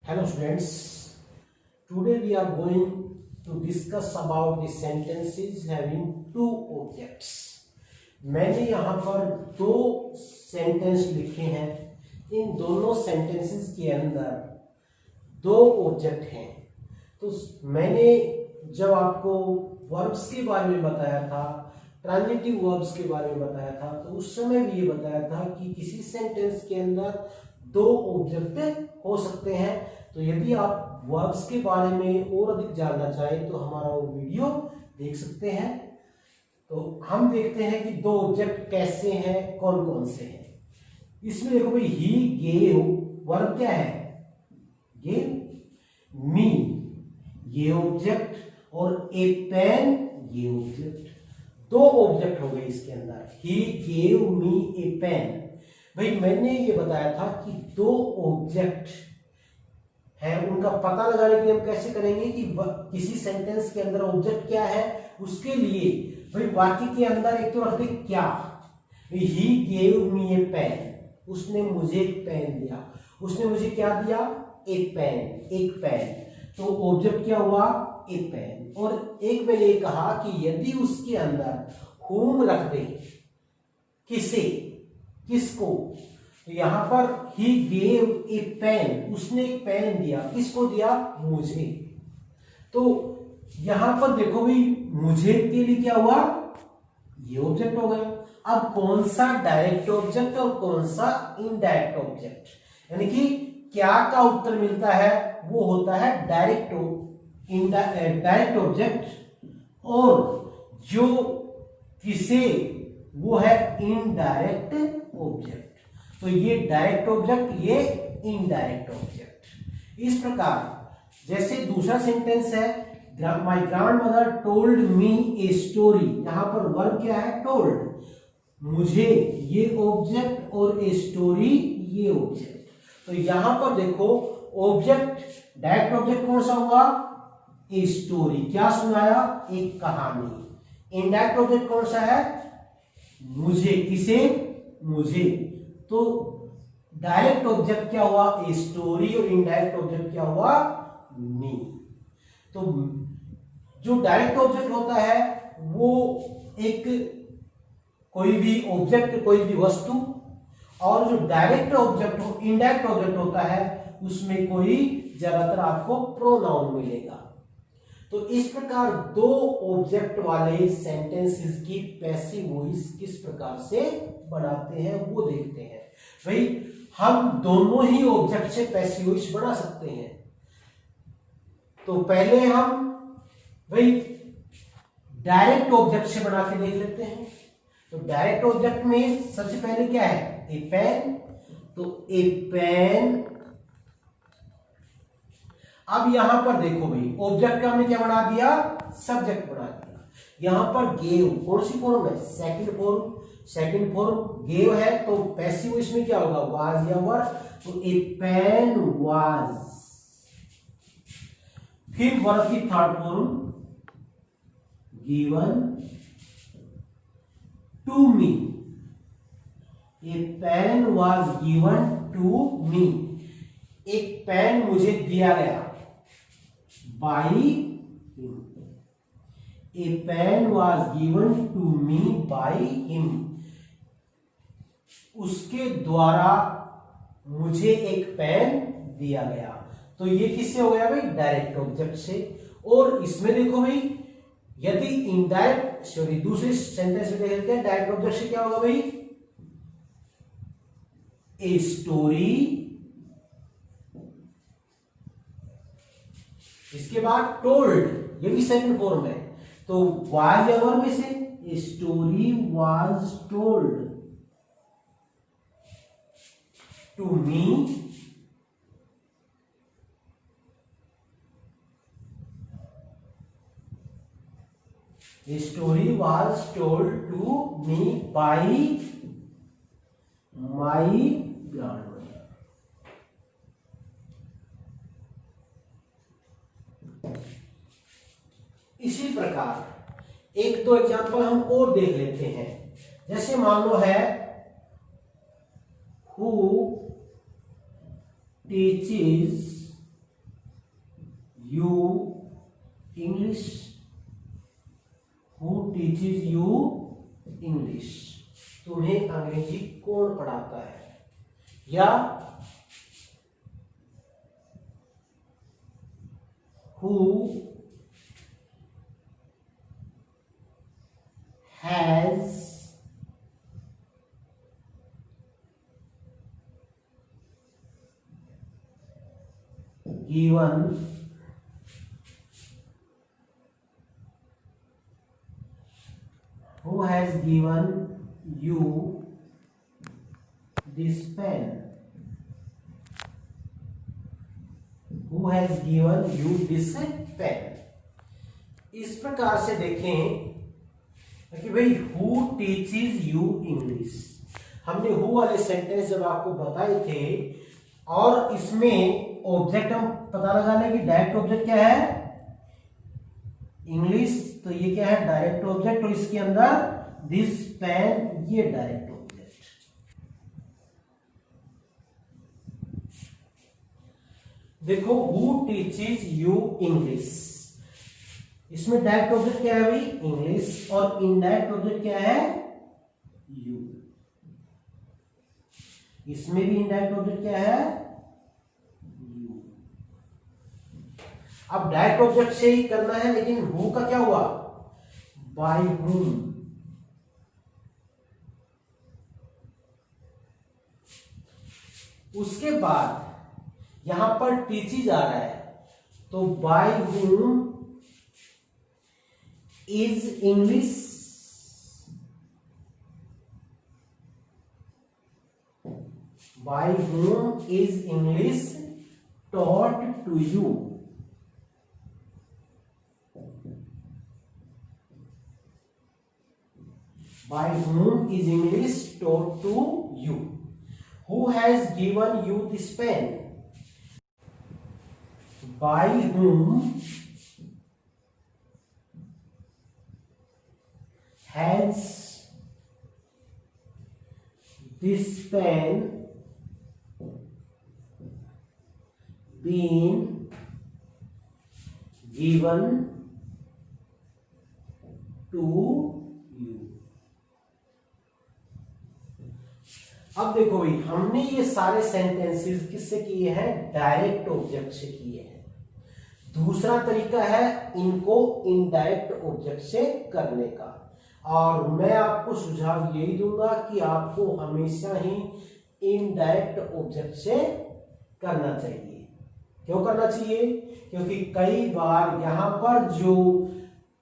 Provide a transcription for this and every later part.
Hello students, today we are going to discuss about the sentences having two objects. मैंने यहाँ पर दो sentence लिखे हैं. इन दोनों सेंटेंसेस के अंदर दो ऑब्जेक्ट हैं. तो मैंने जब आपको वर्ब्स के बारे में बताया था, ट्रांजिटिव वर्ब्स के बारे में बताया था, तो उस समय भी ये बताया था कि किसी सेंटेंस के अंदर दो ऑब्जेक्ट हो सकते हैं. तो यदि आप वर्ब्स के बारे में और अधिक जानना चाहें तो हमारा वो वीडियो देख सकते हैं. तो हम देखते हैं कि दो ऑब्जेक्ट कैसे हैं, कौन कौन से हैं. इसमें देखो भाई, ही गेव वर्ब क्या है, गेव. मी ये ऑब्जेक्ट और ए पेन ये ऑब्जेक्ट. दो ऑब्जेक्ट हो गए इसके अंदर. He gave me a pen. भाई मैंने ये बताया था कि दो ऑब्जेक्ट है, उनका पता लगाने के लिए हम कैसे करेंगे कि किसी सेंटेंस के अंदर ऑब्जेक्ट क्या है. उसके लिए भाई वाक्य के अंदर एक तो रख दे क्या. ही गेव मी ए पेन, उसने मुझे एक पेन दिया. उसने मुझे क्या दिया, एक पेन, एक पेन. तो ऑब्जेक्ट क्या हुआ, एक पेन. और एक मैंने ये कहा कि यदि उसके अंदर होम रख दे, किसे, किसको. तो यहां पर ही गेव ए पेन, उसने एक पेन दिया. किसको दिया, मुझे. तो यहां पर देखो भाई, मुझे के लिए क्या हुआ, ये ऑब्जेक्ट हो गया. अब कौन सा डायरेक्ट ऑब्जेक्ट और कौन सा इनडायरेक्ट ऑब्जेक्ट, यानी कि क्या का उत्तर मिलता है वो होता है डायरेक्ट ऑब्जेक्ट, और जो किसे वो है इनडायरेक्ट ऑब्जेक्ट. तो ये डायरेक्ट ऑब्जेक्ट, ये इनडायरेक्ट ऑब्जेक्ट. इस प्रकार जैसे दूसरा सेंटेंस है, my grand mother told me a story. यहां पर वर्ब क्या है, टोल्ड. मुझे ये ऑब्जेक्ट और ए स्टोरी ये ऑब्जेक्ट. तो यहां पर देखो ऑब्जेक्ट, डायरेक्ट ऑब्जेक्ट कौन सा हुआ, ए स्टोरी. क्या सुनाया, एक कहानी. इनडायरेक्ट ऑब्जेक्ट कौन सा है, मुझे. किसे, मुझे. तो डायरेक्ट ऑब्जेक्ट क्या हुआ, ए स्टोरी, और इनडायरेक्ट ऑब्जेक्ट क्या हुआ, मी. तो जो डायरेक्ट ऑब्जेक्ट होता है वो एक कोई भी ऑब्जेक्ट, कोई भी वस्तु, और जो डायरेक्ट ऑब्जेक्ट हो, इनडायरेक्ट ऑब्जेक्ट होता है, उसमें कोई ज्यादातर आपको प्रोनाउन मिलेगा. तो इस प्रकार दो ऑब्जेक्ट वाले सेंटेंसेस की पैसिव वॉइस किस प्रकार से बनाते हैं वो देखते हैं. भाई हम दोनों ही ऑब्जेक्ट से पैसिव वॉइस बना सकते हैं. तो पहले हम भाई डायरेक्ट ऑब्जेक्ट से बना के देख लेते हैं. तो डायरेक्ट ऑब्जेक्ट में सबसे पहले क्या है, ए पेन. तो ए पेन. अब यहां पर देखो भाई, ऑब्जेक्ट का हमने क्या बना दिया, सब्जेक्ट बना दिया. यहां पर गेव कौन सी फॉर्म है, second form. Second form gave है, तो पैसिव इसमें क्या होगा, वाज या वर. तो ए पेन वाज. फिर वर्ब की third form, given to me. A pen was given to me. एक पेन मुझे दिया गया, by him. A pen was given to me by him. उसके द्वारा मुझे एक पेन दिया गया. तो ये किससे हो गया भाई, डायरेक्ट ऑब्जेक्ट से. और इसमें देखो भाई, यदि इनडायरेक्ट, सॉरी दूसरे सेंटेंस में देखते हैं, डायरेक्ट ऑब्जेक्ट से क्या होगा भाई, ए स्टोरी. इसके बाद टोल्ड, ये भी सेकंड फॉर्म है. तो वाज या वर्ब में से a story was told to me. A story was told to me by my grandmother. इसी प्रकार एक दो एग्जांपल हम और देख लेते हैं. जैसे मान लो है, who teaches you English? Who teaches you English? तुम्हें अंग्रेजी कौन पढ़ाता है? या who has given you this pen? Who has given you this pen? इस प्रकार से देखें कि भाई who teaches you English, हमने who वाले सेंटेंस जब आपको बताए थे, और इसमें ऑब्जेक्ट हम पता लगा लें कि डायरेक्ट ऑब्जेक्ट क्या है, इंग्लिश, तो ये क्या है, डायरेक्ट ऑब्जेक्ट, और इसके अंदर दिस पेन, ये डायरेक्ट ऑब्जेक्ट। देखो who teaches you English, इसमें डायरेक्ट ऑब्जेक्ट क्या है भाई, इंग्लिश, और इनडायरेक्ट ऑब्जेक्ट क्या है, यू। इसमें भी इनडायरेक्ट ऑब्जेक्ट क्या है, यू। अब डायरेक्ट ऑब्जेक्ट से ही करना है, लेकिन हु का क्या हुआ, बाय whom। उसके बाद यहां पर टीचीज आ रहा है, तो bye whom is English, by whom is English taught to you? By whom is English taught to you? Who has given you this pen? By whom has this pen been given to you? अब देखो भाई, हमने ये सारे sentences किससे किए हैं, direct object से किए हैं। दूसरा तरीका है इनको इनडायरेक्ट ऑब्जेक्ट से करने का, और मैं आपको सुझाव यही दूंगा कि आपको हमेशा ही इनडायरेक्ट ऑब्जेक्ट से करना चाहिए। क्यों करना चाहिए, क्योंकि कई बार यहां पर जो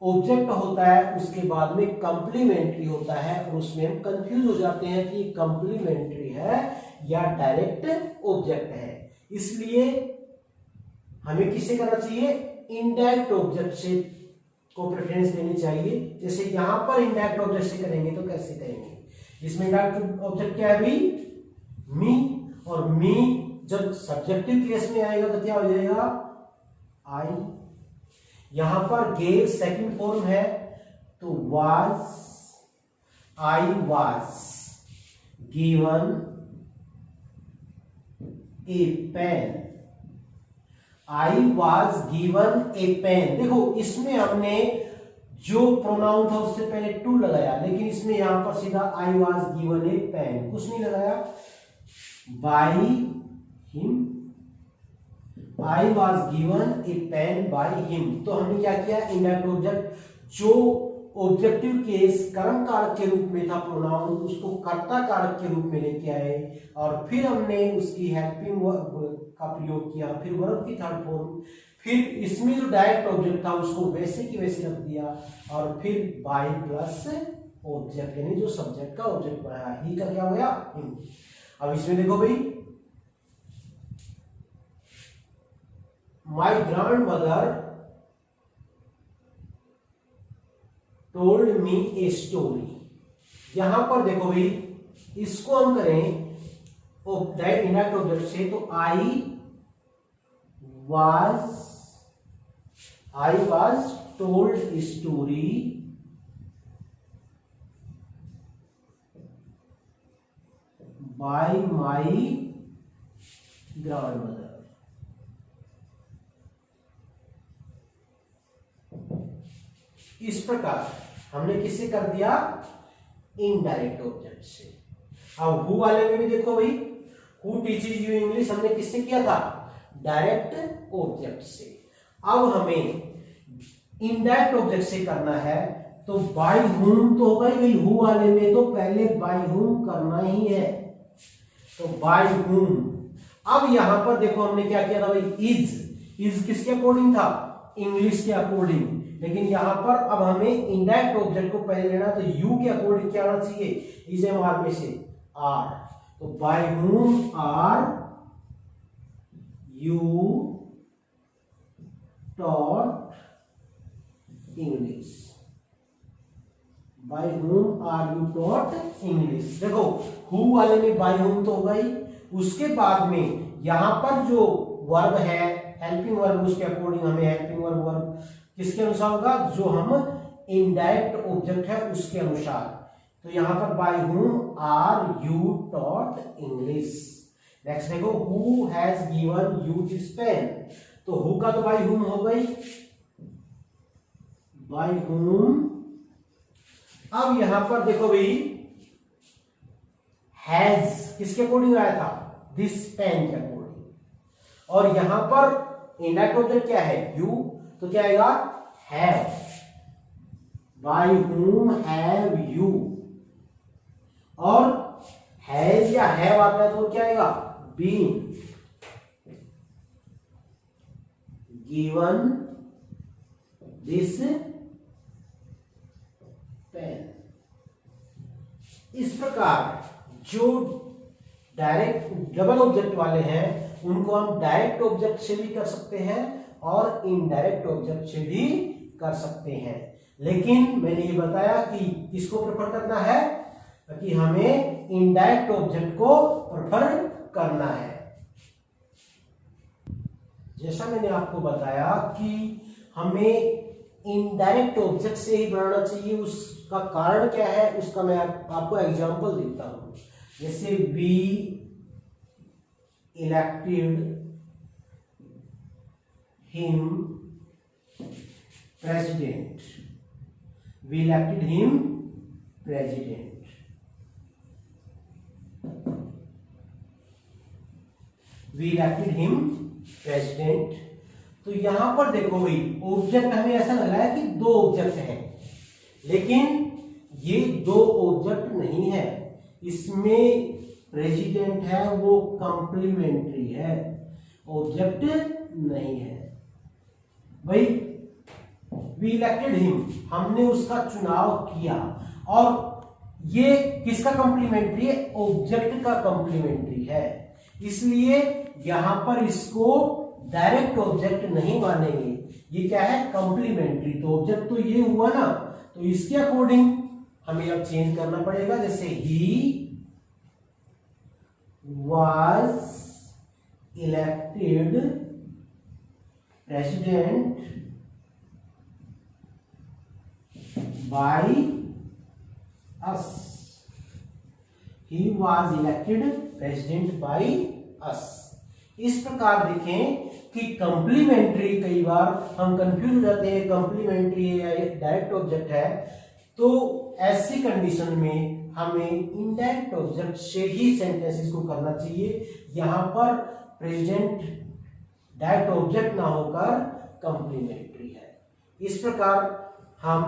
ऑब्जेक्ट होता है उसके बाद में कंप्लीमेंट्री होता है, और उसमें हम कंफ्यूज हो जाते हैं कि कंप्लीमेंट्री है या डायरेक्ट ऑब्जेक्ट है। इसलिए हमें किससे करना चाहिए, इनडायरेक्ट ऑब्जेक्ट से को प्रेफरेंस देनी चाहिए। जैसे यहां पर इनडायरेक्ट ऑब्जेक्ट से करेंगे तो कैसे करेंगे, इसमें इनडायरेक्ट ऑब्जेक्ट क्या है भाई, मी, और मी जब सब्जेक्टिव केस में आएगा तो क्या हो जाएगा, आई। यहां पर गेव सेकंड फॉर्म है, तो was, I was given a pen, I was given a pen. देखो इसमें हमने जो प्रोनाउन था उससे पहले टू लगाया, लेकिन इसमें यहां पर सीधा I was given a pen, कुछ नहीं लगाया, by him, I was given a pen by him. तो हमने क्या किया, इनडायरेक्ट ऑब्जेक्ट जो ऑब्जेक्टिव केस कर्म कारक के रूप में था प्रोनाउन, उसको कर्ता कारक के रूप में लेके आए, और फिर हमने उसकी हेल्पिंग का प्रयोग किया, फिर वर्ब की थर्ड फॉर्म, फिर इसमें जो डायरेक्ट ऑब्जेक्ट था उसको वैसे की वैसे रख दिया, और फिर बाय प्लस ऑब्जेक्ट, यानी जो सब्जेक्ट का ऑब्जेक्ट बनाया, ही का क्या हो गया, हिम। अब इसमें देखो भाई, my grand mother told me a story. यहां पर देखो भाई, इसको हम करें इनडायरेक्ट ऑब्जेक्ट से, तो I was told a story by my grand mother. इस प्रकार हमने किससे कर दिया, इनडायरेक्ट ऑब्जेक्ट से। अब हु वाले में भी देखो भाई, हु टीचेस यू इंग्लिश हमने किससे किया था, डायरेक्ट ऑब्जेक्ट से। अब हमें इनडायरेक्ट ऑब्जेक्ट से करना है, तो बाय हुम तो होगा ही, हु वाले में तो पहले बाय हुम करना ही है, तो बाय हुम। अब यहां पर देखो हमने क्या किया था भाई, इज किसके अकॉर्डिंग था, इंग्लिश के अकॉर्डिंग, लेकिन यहां पर अब हमें इनडायरेक्ट ऑब्जेक्ट को पहले लेना, तो यू के अकॉर्डिंग क्या आना चाहिए, इज एम आर में से आर, तो by whom are you taught English, by whom are you taught English. देखो हु वाले में बाय हुम तो होगा ही, उसके बाद में यहां पर जो वर्ब है हेल्पिंग वर्ब, उसके अकॉर्डिंग हमें हेल्पिंग वर्ब किसके अनुसार होगा, जो हम इनडायरेक्ट ऑब्जेक्ट है उसके अनुसार। तो यहां पर by whom are you taught English. Next देखो who has given you this pen, तो हु का तो बाय हुम हो गई, बाय हुम। अब यहां पर देखो भाई हैज किसके अकॉर्डिंग आया था, दिस पेन के अकॉर्डिंग, और यहां पर इनडायरेक्ट ऑब्जेक्ट क्या है, यू, तो क्या आएगा, have, by whom have you, और हैज या हैव आता है तो क्या आएगा, बीन गिवन दिस पेन। इस प्रकार जो डायरेक्ट डबल ऑब्जेक्ट वाले हैं उनको हम डायरेक्ट ऑब्जेक्ट से भी कर सकते हैं और इनडायरेक्ट ऑब्जेक्ट से भी कर सकते हैं, लेकिन मैंने ये बताया कि किसको प्रेफर करना है, कि हमें इनडायरेक्ट ऑब्जेक्ट को प्रेफर करना है। जैसा मैंने आपको बताया कि हमें इनडायरेक्ट ऑब्जेक्ट से ही बनाना चाहिए, उसका कारण क्या है उसका मैं आपको एग्जांपल देता हूं। जैसे we elected him president, we elected him president, we elected him president. तो यहां पर देखो भाई ऑब्जेक्ट हमें ऐसा लग रहा है कि दो ऑब्जेक्ट हैं, लेकिन ये दो ऑब्जेक्ट नहीं है, इसमें प्रेसिडेंट है वो कंप्लीमेंट्री है, ऑब्जेक्ट नहीं है भाई। वी इलेक्टेड हिम, हमने उसका चुनाव किया, और ये किसका कंप्लीमेंट्री है, ऑब्जेक्ट का कंप्लीमेंट्री है, इसलिए यहां पर इसको डायरेक्ट ऑब्जेक्ट नहीं मानेंगे, ये क्या है, कंप्लीमेंट्री। तो ऑब्जेक्ट तो ये हुआ ना, तो इसके अकॉर्डिंग हमें अब चेंज करना पड़ेगा। जैसे ही was elected president by us, he was elected president by us। इस प्रकार देखें कि कंप्लीमेंट्री, कई बार हम कंफ्यूज हो जाते हैं कंप्लीमेंट्री है या डायरेक्ट ऑब्जेक्ट है, तो ऐसी कंडीशन में हमें इनडायरेक्ट ऑब्जेक्ट से ही सेंटेंसेस को करना चाहिए। यहां पर प्रेजेंट डायरेक्ट ऑब्जेक्ट ना होकर कंप्लीमेंट्री है। इस प्रकार हम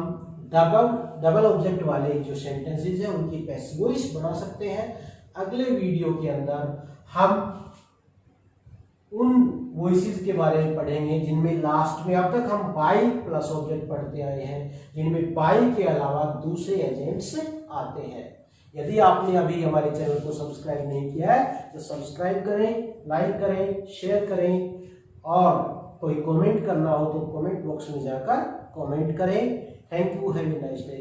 डबल ऑब्जेक्ट वाले जो सेंटेंसेस हैं उनकी पैसिव वॉइस बना सकते हैं। अगले वीडियो के अंदर हम उन वॉइसेस के बारे में पढ़ेंगे जिनमें लास्ट में, अब तक हम बाई प्लस ऑब्जेक्ट पढ़ते आए हैं, जिनमें बाई के अलावा दूसरे एजेंट्स आते हैं। यदि आपने अभी हमारे चैनल को सब्सक्राइब नहीं किया है तो सब्सक्राइब करें, लाइक करें, शेयर करें, और कोई कमेंट करना हो तो कमेंट बॉक्स में जाकर कमेंट करें। Thank you, have a nice day.